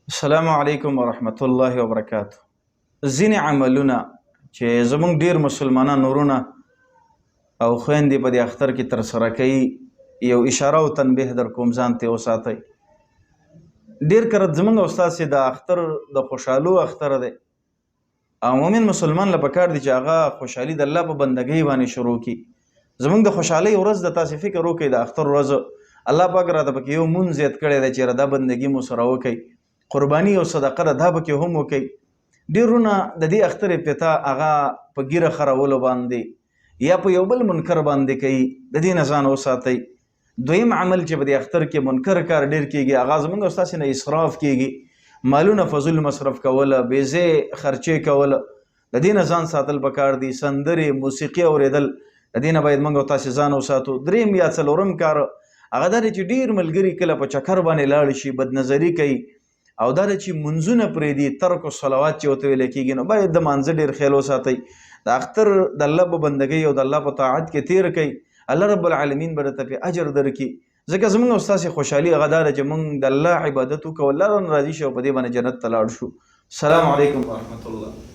السلام علیکم ورحمت الله وبرکاته. ځینې عملونه چې زمونږ ډیر مسلمانان ورونه او خويندې په دې اختر کې تر سره کوي، یو اشاره او تنبیه در کوم ځان ته وساتئ. ډیر کرت زمونږ استاد سي د اختر د خوشحالو اختر دی او مومن مسلمان له پکار دي چې هغه خوشحالي د الله په بندګۍ باندې شروع کی. زمونږ د خوشحالي ورځ د تاسو فکر وکړئ، د اختر ورځ الله پاک راته پکې یو مونږ زیات کړی دی چې دا بندګي مو سره وکړئ، قرباني او صدقه دا پکې هم وکړئ. ډیرونه د دې اختر ابتدا هغه په ګیره خرولو باندې یا په یو بل منکر باندې کوي، د دې نه ځان وساتئ. دویم عمل چې په دې اختر کې منکر کار ډیر کیږي، هغه زمونږ استاد نه اسراف کیږي، مالونه فضل مصرف کوله، بې ځای خرچې کوله، د دې نه ځان ساتل پکار دي. سندرې، موسیقي اوریدل، د دې نه باید موږ تاسو ځان وساتو. دریم یا څلورم کار هغه دا چې ډیر ملګري کله په چکر باندې لاړ شي، بدنظري کوي او دا چې منځونه پرې دي، ترک الصلوات چې ورته ویل کېږي، نو باید د مانځه ډېر خیال وساتئ. د اختر د الله په بندګۍ او د الله په طاعت کې تیر کړئ، الله رب العالمین به درته پې اجر درکړي. ځکه زموږ او ستاسې خوشحالي هغه دا ده چې موږ د الله عبادت وکړو، الله رانه راضي شي او په دې باندې جنت ته لاړ شو. السلام علیکم ورحمت الله.